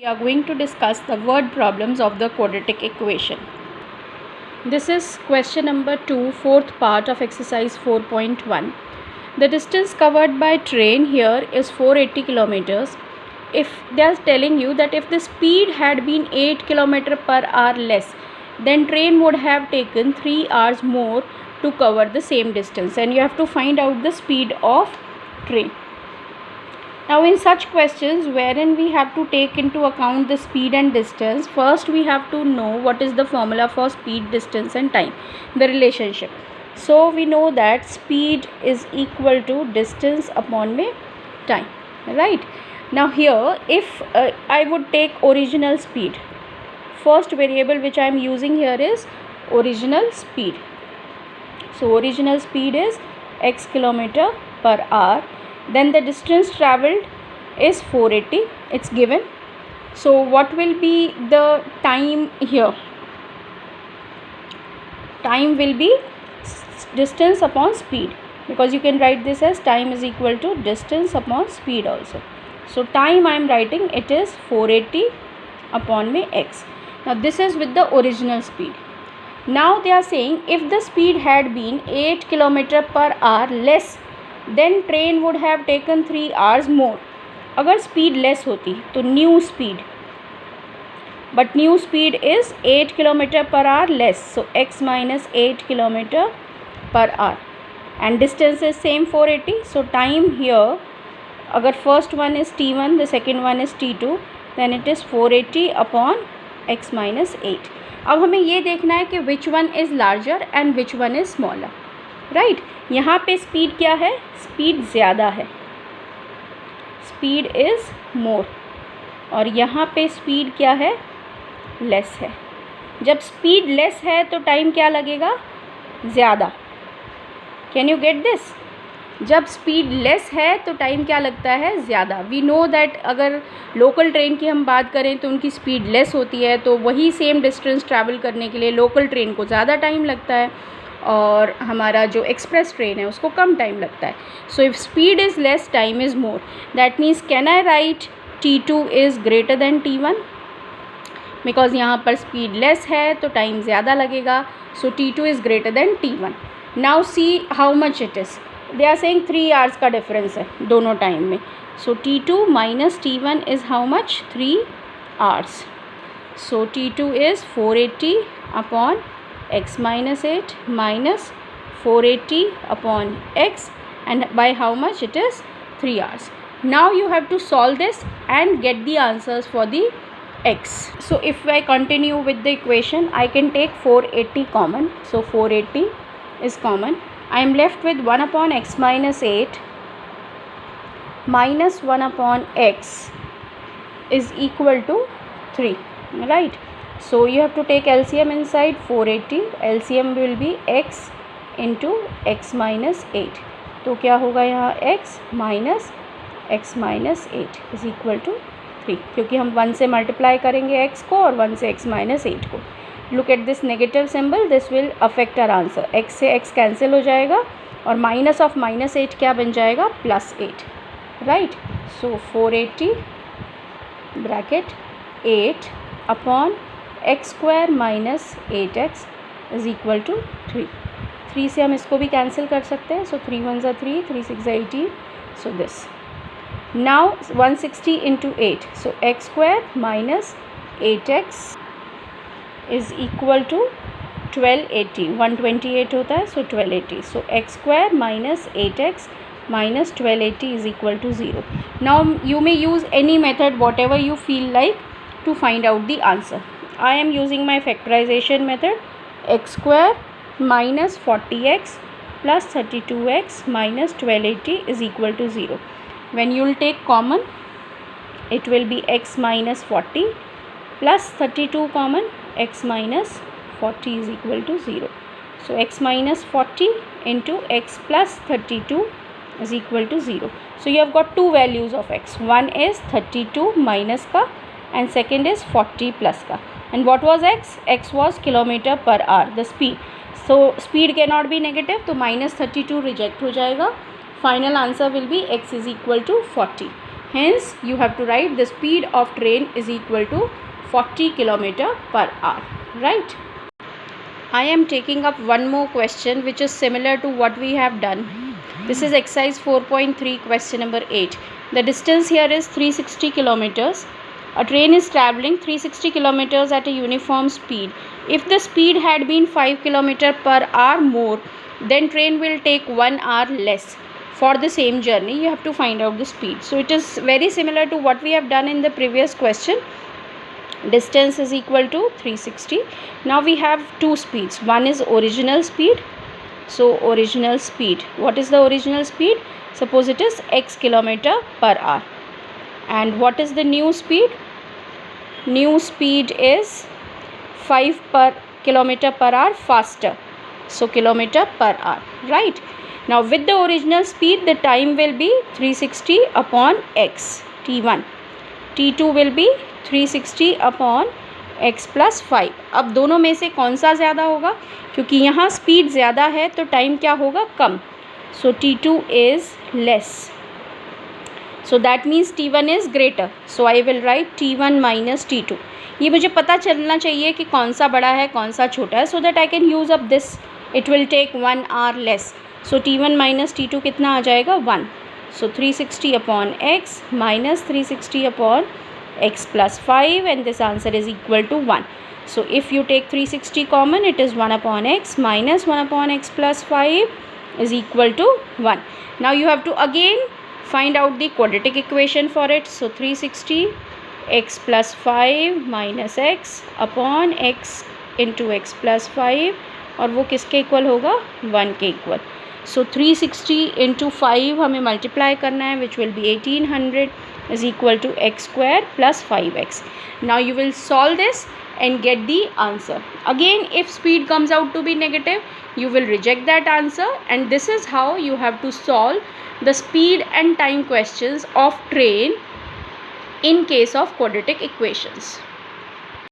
We are going to discuss the word problems of the quadratic equation. This is question number 2, fourth part of exercise 4.1. The distance covered by train here is 480 kilometers. If they are telling you that if the speed had been 8 kilometer per hour less, then train would have taken 3 hours more to cover the same distance, and you have to find out the speed of train. Now in such questions wherein we have to take into account the speed and distance, first we have to know what is the formula for speed, distance and time, the relationship. So we know that speed is equal to distance upon में time, right? Now here if I would take original speed, first variable which I am using here is original speed. So original speed is x kilometer per hour. Then the distance travelled is 480, it's given. So what will be the time here? Time will be distance upon speed, because you can write this as time is equal to distance upon speed also. So time I am writing, it is 480 upon में x. Now this is with the original speed. Now they are saying if the speed had been 8 km per hour less, then train would have taken 3 hours more. अगर speed less होती तो new speed, but new speed is 8 km per hour less, so x minus 8 km per hour, and distance is same 480. So time here, अगर first one is t1, the second one is t2, then it is 480 upon x minus 8. अब हमें ये देखना है कि which one is larger and which one is smaller, right यहाँ पे speed क्या है? स्पीड ज़्यादा है, स्पीड इज़ मोर, और यहाँ पे स्पीड क्या है? लेस है. जब स्पीड लेस है तो टाइम क्या लगेगा? ज़्यादा. Can you get this? जब स्पीड लेस है तो टाइम क्या लगता है? ज़्यादा. वी नो दैट अगर लोकल ट्रेन की हम बात करें तो उनकी स्पीड लेस होती है, तो वही सेम डिस्टेंस ट्रैवल करने के लिए लोकल ट्रेन को ज़्यादा टाइम लगता है, और हमारा जो एक्सप्रेस ट्रेन है उसको कम टाइम लगता है. So if speed is less, time is more. That means can I write T2 is greater than T1? Because यहाँ पर स्पीड लेस है तो टाइम ज़्यादा लगेगा. So T2 is greater than T1. Now see how much it is. They are saying 3 hours का difference है दोनों time में. So T2 minus T1 is how much? 3 hours. So T2 is 480 upon x minus 8 minus 480 upon x, and by how much it is? 3 hours. Now you have to solve this and get the answers for the x. So if I continue with the equation, I can take 480 common. So 480 is common. I am left with 1 upon x minus 8 minus 1 upon x is equal to 3, right? So you have to take LCM inside 480. LCM will be x into x minus 8. तो क्या होगा यहाँ? x minus 8 is equal to 3, क्योंकि हम 1 से multiply करेंगे x को और 1 से x minus 8 को. Look at this negative symbol. This will affect our answer. x से x कैंसिल हो जाएगा और माइनस ऑफ माइनस 8 क्या बन जाएगा? Plus 8, right. So 480 bracket 8 upon x square minus 8x is equal to 3. 3 से हम इसको भी कैंसिल कर सकते हैं. सो 3 1 ज़ा 3, 3 6 ज़ा 18. So this now 160 into 8. So x square minus 8x is equal to 1280. 128 होता है, so 1280. So x square minus 8x minus 1280 is equal to 0. Now you may use any method whatever you feel like to find out the answer. I am using my factorization method. X square minus 40x plus 32x minus 1280 is equal to 0. When you will take common, it will be x minus 40 plus 32 common, x minus 40 is equal to 0. So x minus 40 into x plus 32 is equal to 0. So you have got two values of x. One is 32 minus का and second is 40 plus का. And what was x? x was kilometer per hour, the speed. So speed cannot be negative, तो minus 32 reject हो जाएगा. Final answer will be x is equal to 40. Hence, you have to write the speed of train is equal to 40 km/h. Right? I am taking up one more question which is similar to what we have done. This is exercise 4.3, question number 8. The distance here is 360 kilometers. A train is traveling 360 kilometers at a uniform speed. If the speed had been 5 km/h more, then train will take 1 hour less. For the same journey, you have to find out the speed. So it is very similar to what we have done in the previous question. Distance is equal to 360. Now we have two speeds. One is original speed. So original speed. What is the original speed? Suppose it is x km/h. And what is the new speed? New speed is 5 km/h faster. So km/h. Right? Now with the original speed, the time will be 360 upon x, t1. t2 will be 360 upon x plus 5. अब दोनों में से कौन सा ज़्यादा होगा? क्योंकि यहाँ स्पीड ज़्यादा है तो टाइम क्या होगा? कम. सो t2 is less. So that means t1 is greater. So I will write t1 minus t2. ये मुझे पता चलना चाहिए कि कौन सा बड़ा है कौन सा छोटा है, so that I can use up this. It will take 1 hour less. So t1 minus t2 कितना आ जाएगा? 1. सो 360 upon x minus 360 upon x plus 5, and this answer is equal to 1. So if you take 360 common, it is 1 upon x minus 1 upon x plus 5 is equal to 1. Now you have to again find out the quadratic equation for it. So 360 x plus 5 minus x upon x into x plus 5, और वो किसके equal होगा? 1 के equal. So 360 into 5 हमें multiply करना है, which will be 1800 is equal to x square plus 5x. Now you will solve this and get the answer. Again, if speed comes out to be negative, you will reject that answer, and this is how you have to solve the speed and time questions of train in case of quadratic equations.